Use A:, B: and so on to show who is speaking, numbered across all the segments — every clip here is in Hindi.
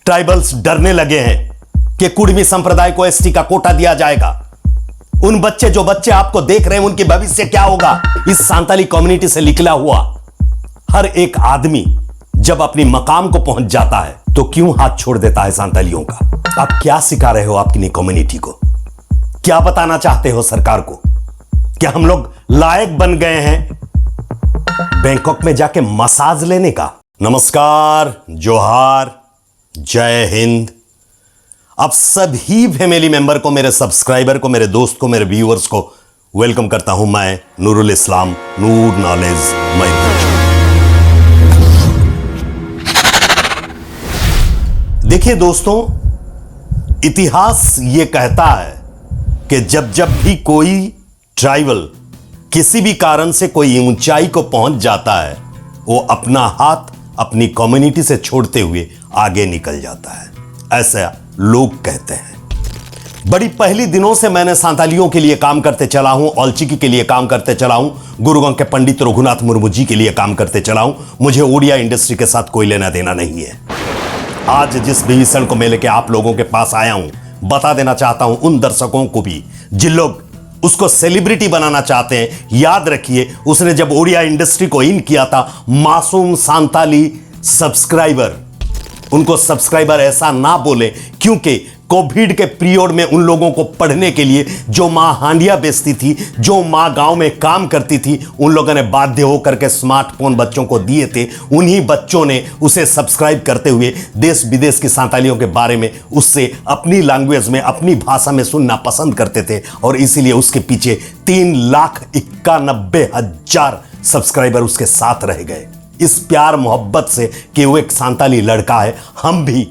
A: ट्राइबल्स डरने लगे हैं कि कुड़मी संप्रदाय को एसटी का कोटा दिया जाएगा। उन जो बच्चे आपको देख रहे हैं उनकी भविष्य क्या होगा? इस सांताली कम्युनिटी से निकला हुआ हर एक आदमी जब अपनी मकाम को पहुंच जाता है तो क्यों हाथ छोड़ देता है सांतालियों का? आप क्या सिखा रहे हो अपनी कम्युनिटी को? क्या बताना चाहते हो सरकार को? क्या हम लोग लायक बन गए हैं बैंकॉक में जाके मसाज लेने का? नमस्कार, जोहार, जय हिंद। अब सभी फैमिली मेंबर को, मेरे सब्सक्राइबर को, मेरे दोस्त को, मेरे व्यूअर्स को वेलकम करता हूं मैं, नूरुल इस्लाम, नूर नॉलेज माय। देखिए दोस्तों, इतिहास यह कहता है कि जब जब भी कोई ट्राइबल किसी भी कारण से कोई ऊंचाई को पहुंच जाता है, वो अपना हाथ अपनी कम्युनिटी से छोड़ते हुए आगे निकल जाता है, ऐसा लोग कहते हैं। बड़ी पहली दिनों से मैंने सांतालियों के लिए काम करते चला हूं, औलचिकी के लिए काम करते चला हूं, गुरुगंग के पंडित रघुनाथ मुर्मू जी के लिए काम करते चला हूं। मुझे ओडिया इंडस्ट्री के साथ कोई लेना देना नहीं है। आज जिस विभीषण को मैं लेके आप लोगों के पास आया हूं, बता देना चाहता हूं उन दर्शकों को भी जिन लोग उसको सेलिब्रिटी बनाना चाहते हैं, याद रखिए उसने जब ओडिया इंडस्ट्री को इन किया था, मासूम सांताली सब्सक्राइबर, उनको सब्सक्राइबर ऐसा ना बोले, क्योंकि कोविड के पीरियड में उन लोगों को पढ़ने के लिए जो मां हांडिया बेचती थी, जो मां गांव में काम करती थी, उन लोगों ने बाध्य होकर के स्मार्टफोन बच्चों को दिए थे। उन्हीं बच्चों ने उसे सब्सक्राइब करते हुए देश विदेश की सांतालियों के बारे में उससे अपनी लैंग्वेज में, अपनी भाषा में सुनना पसंद करते थे, और इसीलिए उसके पीछे 3,91,000 सब्सक्राइबर उसके साथ रह गए। इस प्यार मोहब्बत से कि वो एक सांताली लड़का है, हम भी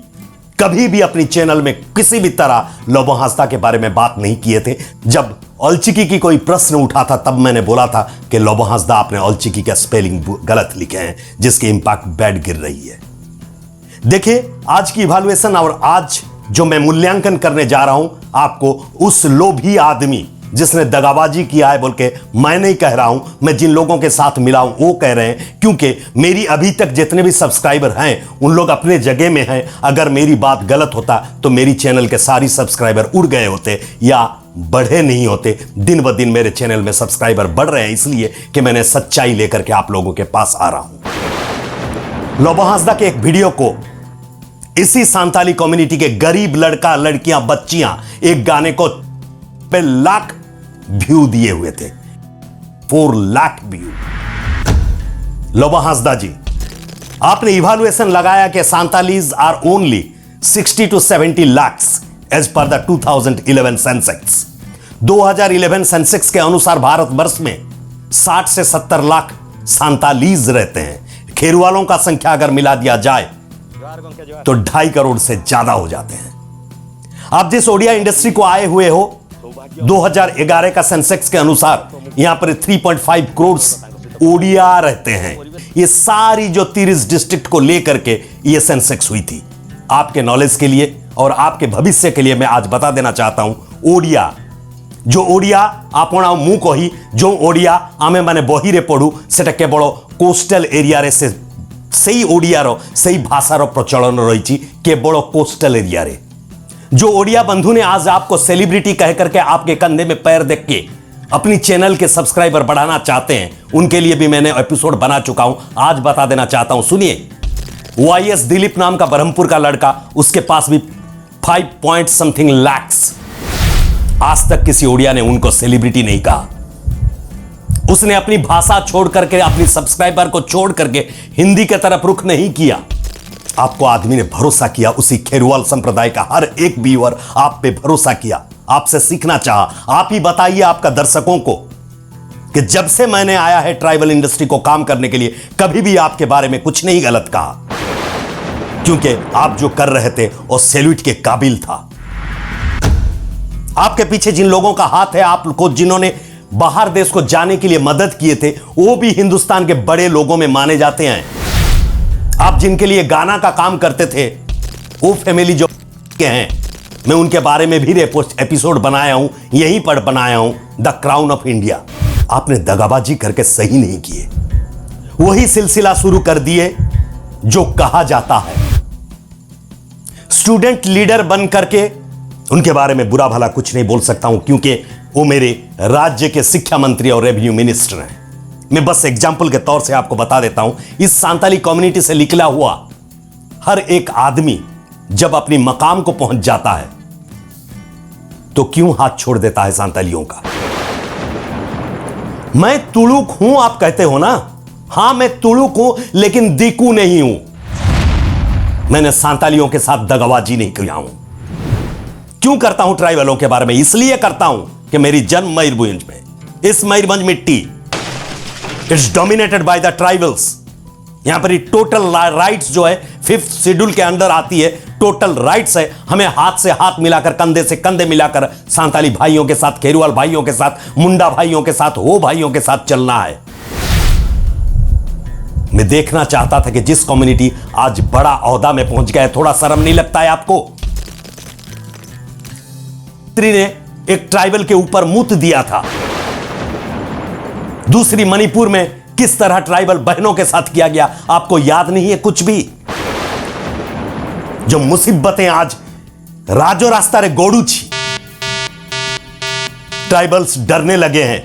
A: कभी भी अपनी चैनल में किसी भी तरह लोबो हांसदा के बारे में बात नहीं किए थे। जब औलचिकी की कोई प्रश्न उठा था तब मैंने बोला था कि लोबो हांसदा आपने औलचिकी का स्पेलिंग गलत लिखे हैं, जिसकी इंपैक्ट बैड गिर रही है। देखिए, आज की इवैल्यूएशन और आज जो मैं मूल्यांकन करने जा रहा हूं, आपको उस लोभी आदमी जिसने दगाबाजी किया है बोल के मैं नहीं कह रहा हूं, मैं जिन लोगों के साथ मिला हूं वो कह रहे हैं, क्योंकि मेरी अभी तक जितने भी सब्सक्राइबर हैं उन लोग अपने जगह में हैं। अगर मेरी बात गलत होता तो मेरी चैनल के सारी सब्सक्राइबर उड़ गए होते या बढ़े नहीं होते। दिन ब दिन मेरे चैनल में सब्सक्राइबर बढ़ रहे हैं इसलिए कि मैंने सच्चाई लेकर के आप लोगों के पास आ रहा हूं। लोबो हांसदा के एक वीडियो को इसी सांताली कम्युनिटी के गरीब लड़का लड़कियां बच्चियां एक गाने को पे लाख व्यू दिए हुए थे, 4 लाख व्यू। लोबो हांसदा जी, आपने इवैल्यूएशन लगाया कि Santhalis are only 60 to 70 lakhs as per the 2011 census. 2011 census के अनुसार भारतवर्ष में 60 से 70 लाख सांतालीज रहते हैं। खेरवालों का संख्या अगर मिला दिया जाए तो 2.5 करोड़ से ज्यादा हो जाते हैं। आप जिस ओडिया इंडस्ट्री को आए हुए हो, 2011 का सेंसेक्स के अनुसार यहां पर 3.5 करोड़ ओडिया रहते हैं। ये सारी जो 30 डिस्ट्रिक्ट को लेकर के ये सेंसेक्स हुई थी। आपके नॉलेज के लिए और आपके भविष्य के लिए मैं आज बता देना चाहता हूं, ओडिया जो ओडिया आपना मुंह कही जो ओडिया आमे माने बहिरे पढ़ू सेटा केवल कोस्टल एरिया रे से सही ओडिया रो सही भाषार प्रचलन रही केवल कोस्टल एरिया रे। जो ओडिया बंधु ने आज आपको सेलिब्रिटी कह करके आपके कंधे में पैर देख के अपनी चैनल के सब्सक्राइबर बढ़ाना चाहते हैं, उनके लिए भी मैंने एपिसोड बना चुका हूं। आज बता देना चाहता हूं, सुनिए। वाईएस दिलीप नाम का ब्रह्मपुर का लड़का, उसके पास भी 5 पॉइंट समथिंग लैक्स। आज तक किसी ओडिया ने उनको सेलिब्रिटी नहीं कहा। उसने अपनी भाषा छोड़ करके, अपनी सब्सक्राइबर को छोड़ करके हिंदी की तरफ रुख नहीं किया। आपको आदमी ने भरोसा किया, उसी खेरवाल संप्रदाय का हर एक व्यूअर आप पे भरोसा किया, आपसे सीखना चाहा। आप ही बताइए आपका दर्शकों को कि जब से मैंने आया है ट्राइबल इंडस्ट्री को काम करने के लिए, कभी भी आपके बारे में कुछ नहीं गलत कहा, क्योंकि आप जो कर रहे थे वो सैल्यूट के काबिल था। आपके पीछे जिन लोगों का हाथ है, आपको जिन्होंने बाहर देश को जाने के लिए मदद किए थे, वो भी हिंदुस्तान के बड़े लोगों में माने जाते हैं। आप जिनके लिए गाना का काम करते थे, वो फैमिली जो के हैं, मैं उनके बारे में भी एपिसोड बनाया हूं, यहीं पर बनाया हूं, द क्राउन ऑफ इंडिया। आपने दगाबाजी करके सही नहीं किए, वही सिलसिला शुरू कर दिए जो कहा जाता है स्टूडेंट लीडर बन करके उनके बारे में बुरा भला कुछ नहीं बोल सकता हूं, क्योंकि वो मेरे राज्य के शिक्षा मंत्री और रेवेन्यू मिनिस्टर हैं। मैं बस एग्जाम्पल के तौर से आपको बता देता हूं, इस सांताली कम्युनिटी से निकला हुआ हर एक आदमी जब अपनी मकाम को पहुंच जाता है तो क्यों हाथ छोड़ देता है सांतालियों का। मैं तुड़ुक हूं आप कहते हो ना, हां मैं तुड़ुक हूं, लेकिन दीकू नहीं हूं। मैंने सांतालियों के साथ दगाबाजी नहीं किया हूं। क्यों करता हूं ट्राइबलों के बारे में? इसलिए करता हूं कि मेरी जन्म मयूरभंज में, इस मयूरभंज मिट्टी it's dominated by the tribals. यहां पर टोटल राइट्स जो है 5th शेड्यूल के अंदर आती है, टोटल राइट्स है। हमें हाथ से हाथ मिलाकर, कंधे से कंधे मिलाकर सांताली भाइयों के साथ, खेरवाल भाइयों के साथ, मुंडा भाइयों के साथ, हो भाइयों के साथ चलना है। मैं देखना चाहता था कि जिस कम्युनिटी आज बड़ा ओहदा में पहुंच गया है, थोड़ा शर्म नहीं लगता है आपको? ने एक ट्राइबल के ऊपर मुत दिया था। दूसरी मणिपुर में किस तरह ट्राइबल बहनों के साथ किया गया, आपको याद नहीं है कुछ भी? जो मुसीबतें आज राजो रास्ता रे गोड़ू छी, ट्राइबल्स डरने लगे हैं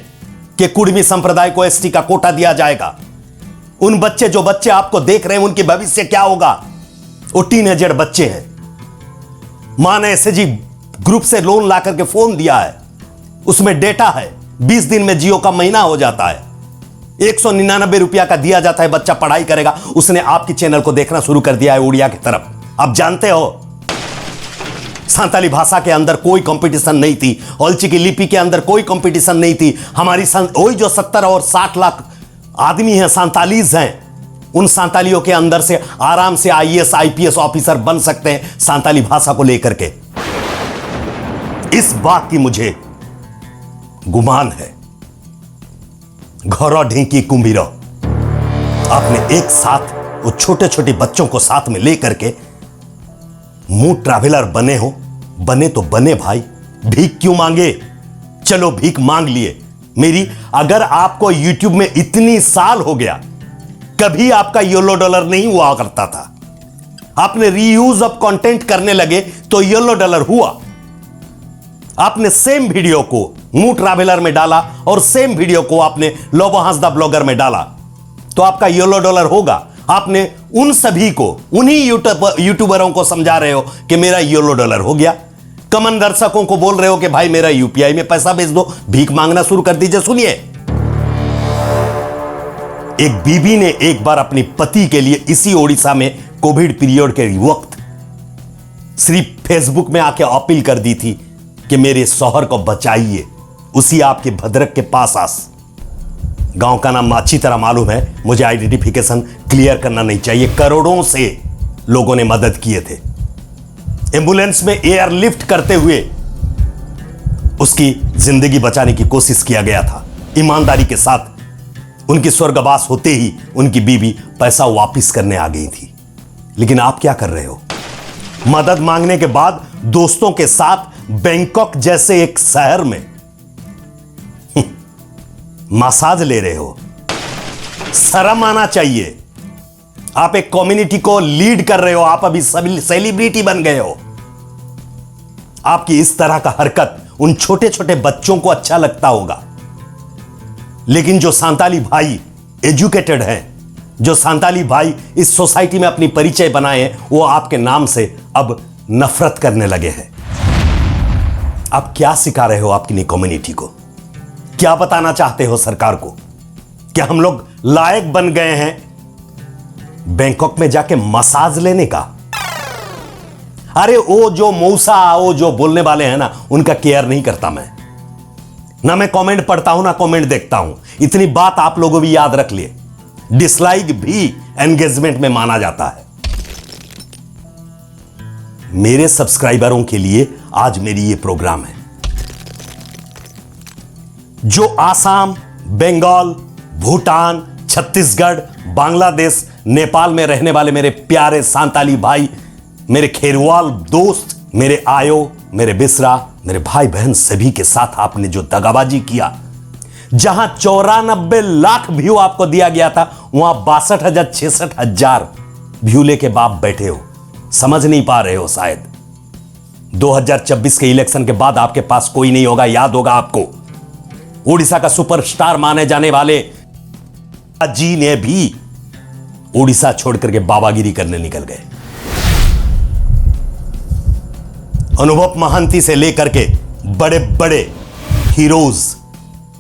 A: कि कुड़मी संप्रदाय को एसटी का कोटा दिया जाएगा। उन बच्चे, जो बच्चे आपको देख रहे हैं, उनकी भविष्य क्या होगा? वो टीनेजर बच्चे हैं। मां ने एसएजी ग्रुप से लोन ला करके फोन दिया है, उसमें डेटा है, 20 दिन में जियो का महीना हो जाता है, 199 रुपया का दिया जाता है, बच्चा पढ़ाई करेगा। उसने आपकी चैनल को देखना शुरू कर दिया है उड़िया की तरफ। आप जानते हो सांताली भाषा के अंदर कोई कंपटीशन नहीं थी, औलची की लिपि के अंदर कोई कंपटीशन नहीं थी। हमारी वही जो 70 और 60 लाख आदमी हैं, सांतालीज हैं, उन सांतालियों के अंदर से आराम से आईएएस आईपीएस ऑफिसर बन सकते हैं सांताली भाषा को लेकर के। इस बात की मुझे गुमान है। घोरो ढींकी कुंभीरो, आपने एक साथ वो छोटे छोटे बच्चों को साथ में लेकर के मुंह ट्रैवलर बने हो। बने तो बने भाई, भीख क्यों मांगे? चलो भीख मांग लिए। मेरी, अगर आपको यूट्यूब में इतनी साल हो गया, कभी आपका येलो डॉलर नहीं हुआ करता था। आपने रीयूज ऑफ कंटेंट करने लगे तो येलो डॉलर हुआ। आपने सेम वीडियो को मुंह ट्रैवलर में डाला और सेम वीडियो को आपने लोबो हंसदा ब्लॉगर में डाला तो आपका येलो डॉलर होगा। आपने उन सभी को, उन्हीं यूट्यूबरों को समझा रहे हो कि मेरा येलो डॉलर हो गया। कमन दर्शकों को बोल रहे हो कि भाई मेरा यूपीआई में पैसा भेज दो, भीख मांगना शुरू कर दीजिए। सुनिए, एक बीबी ने एक बार अपने पति के लिए इसी ओडिशा में कोविड पीरियड के वक्त सिर्फ फेसबुक में आके अपील कर दी थी कि मेरे शौहर को बचाइए। उसी आपके भद्रक के पास गांव का नाम अच्छी तरह मालूम है, मुझे आइडेंटिफिकेशन क्लियर करना नहीं चाहिए। करोड़ों से लोगों ने मदद किए थे। एम्बुलेंस में एयरलिफ्ट करते हुए उसकी जिंदगी बचाने की कोशिश किया गया था। ईमानदारी के साथ उनकी स्वर्गवास होते ही उनकी बीवी पैसा वापस करने आ गई थी। लेकिन आप क्या कर रहे हो? मदद मांगने के बाद दोस्तों के साथ बैंकॉक जैसे एक शहर में मसाज ले रहे हो। शर्म आना चाहिए। आप एक कम्युनिटी को लीड कर रहे हो, आप अभी सेलिब्रिटी बन गए हो। आपकी इस तरह का हरकत उन छोटे छोटे बच्चों को अच्छा लगता होगा, लेकिन जो सांताली भाई एजुकेटेड हैं, जो सांताली भाई इस सोसाइटी में अपनी परिचय बनाए हैं, वो आपके नाम से अब नफरत करने लगे हैं। आप क्या सिखा रहे हो आपकी कम्युनिटी को? क्या बताना चाहते हो सरकार को? क्या हम लोग लायक बन गए हैं बैंकॉक में जाके मसाज लेने का? अरे वो जो मौसा, वो जो बोलने वाले हैं ना, उनका केयर नहीं करता मैं। ना मैं कमेंट पढ़ता हूं, ना कमेंट देखता हूं। इतनी बात आप लोगों भी याद रख लिए, डिसलाइक भी एंगेजमेंट में माना जाता है। मेरे सब्सक्राइबरों के लिए आज मेरी ये प्रोग्राम है। जो आसाम, बंगाल, भूटान, छत्तीसगढ़, बांग्लादेश, नेपाल में रहने वाले मेरे प्यारे सांताली भाई, मेरे खेरवाल दोस्त, मेरे आयो, मेरे बिसरा, मेरे भाई बहन, सभी के साथ आपने जो दगाबाजी किया, जहां 94 लाख व्यू आपको दिया गया था, वहां 62,000 66,000 व्यू लेके बाप बैठे हो। समझ नहीं पा रहे हो शायद। 2024 के इलेक्शन के बाद आपके पास कोई नहीं होगा, याद होगा आपको। उड़ीसा का सुपरस्टार माने जाने वाले जी ने भी उड़ीसा छोड़कर के बाबागिरी करने निकल गए। अनुभव महांती से लेकर के बड़े बड़े हीरोज,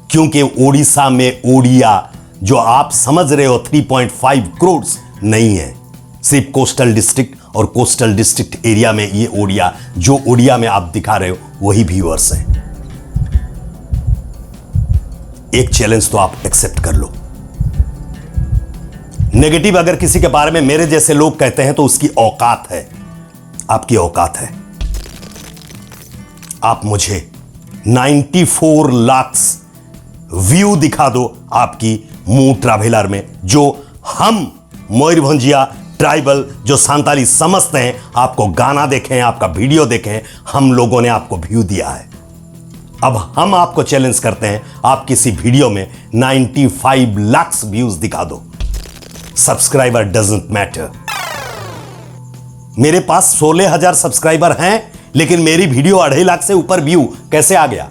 A: क्योंकि उड़ीसा में ओडिया जो आप समझ रहे हो 3.5 करोड़ नहीं है, सिर्फ कोस्टल डिस्ट्रिक्ट और कोस्टल डिस्ट्रिक्ट एरिया में ये ओडिया, जो ओडिया में आप दिखा रहे हो वही व्यूअर्स हैं। एक चैलेंज तो आप एक्सेप्ट कर लो। नेगेटिव अगर किसी के बारे में मेरे जैसे लोग कहते हैं तो उसकी औकात है, आपकी औकात है। आप मुझे 94 लाख व्यू दिखा दो आपकी मूव ट्रैवलर में, जो हम मयूरभंजिया ट्राइबल जो सांताली समझते हैं, आपको गाना देखें, आपका वीडियो देखें, हम लोगों ने आपको व्यू दिया है। अब हम आपको चैलेंज करते हैं, आप किसी वीडियो में 95 लाख व्यूज दिखा दो। Subscriber doesn't matter. मेरे पास 16,000 सब्सक्राइबर हैं, लेकिन मेरी वीडियो 2.5 लाख से ऊपर व्यू कैसे आ गया?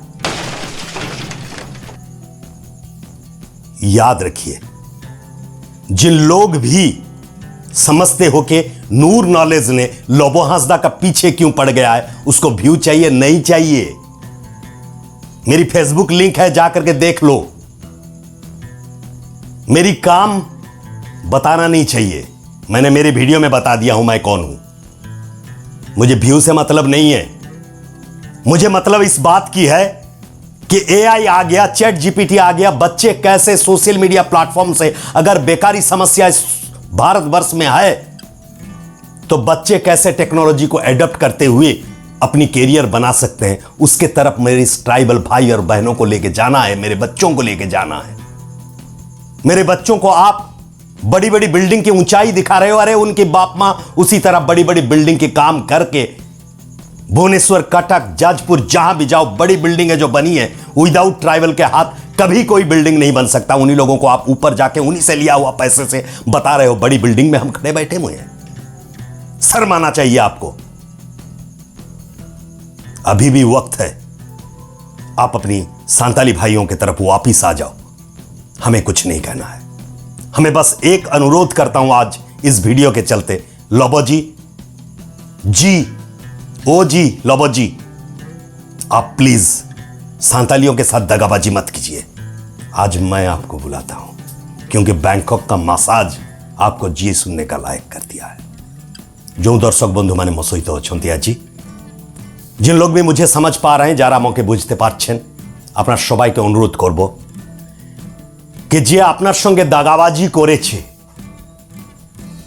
A: याद रखिए, जिन लोग भी समझते हो कि नूर नॉलेज ने लोबो हांसदा का पीछे क्यों पड़ गया है, उसको व्यू चाहिए नहीं चाहिए। मेरी फेसबुक लिंक है, जाकर के देख लो। मेरी काम बताना नहीं चाहिए, मैंने मेरे वीडियो में बता दिया हूं मैं कौन हूं। मुझे व्यू से मतलब नहीं है, मुझे मतलब इस बात की है कि एआई आ गया, चैट जीपीटी आ गया, बच्चे कैसे सोशल मीडिया प्लेटफॉर्म से, अगर बेकारी समस्या इस भारतवर्ष में है तो बच्चे कैसे टेक्नोलॉजी को एडॉप्ट करते हुए अपनी कैरियर बना सकते हैं, उसके तरफ मेरे इस ट्राइबल भाई और बहनों को लेके जाना है, मेरे बच्चों को लेके जाना है। मेरे बच्चों को आप बड़ी बड़ी बिल्डिंग की ऊंचाई दिखा रहे हो, अरे उनके बाप मां उसी तरह बड़ी बड़ी बिल्डिंग के काम करके भुवनेश्वर, कटक, जाजपुर, जहां भी जाओ बड़ी बिल्डिंग है जो बनी है, विदाउट ट्राइबल के हाथ कभी कोई बिल्डिंग नहीं बन सकता। उन्हीं लोगों को आप ऊपर जाके उन्हीं से लिया हुआ पैसे से बता रहे हो बड़ी बिल्डिंग में हम खड़े बैठे हुए हैं। शर्म आना चाहिए आपको। अभी भी वक्त है, आप अपनी सांताली भाइयों की तरफ वापिस आ जाओ। हमें कुछ नहीं कहना है, हमें बस एक अनुरोध करता हूं आज इस वीडियो के चलते, लोबो जी ओ जी लोबो जी, आप प्लीज सांतालियों के साथ दगाबाजी मत कीजिए। आज मैं आपको बुलाता हूं क्योंकि बैंकॉक का मसाज आपको जी सुनने का लायक कर दिया है। जो दर्शक बंधु माने मो सहित अछंती आजी, जिन लोग भी मुझे समझ पा रहे हैं, যারা আমাকে বুঝতে পারছেন, আপনার সবাইকে অনুরোধ করব कि যে আপনার সঙ্গে দাগাবাজি করেছে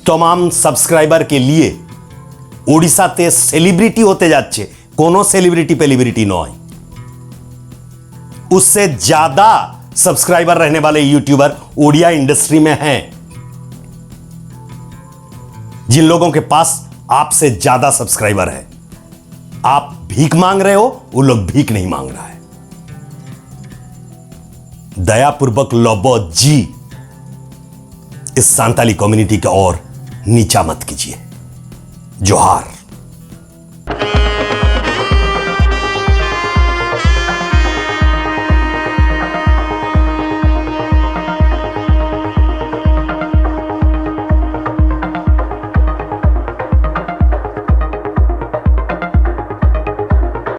A: तमाम सब्सक्राइबर के लिए उड़ीसाते सेलिब्रिटी होते যাচ্ছে, कोनो सेलिब्रिटी पेलिब्रिटी नয়, उससे ज्यादा सब्सक्राइबर रहने वाले यूट्यूबर ओडिया इंडस्ट्री में हैं। जिन लोगों के पास आपसे ज्यादा सब्सक्राइबर है, आप भीख मांग रहे हो, वो लोग भीख नहीं मांग रहा है। दयापूर्वक लोबो जी इस सांताली कम्युनिटी के और नीचा मत कीजिए। जोहार।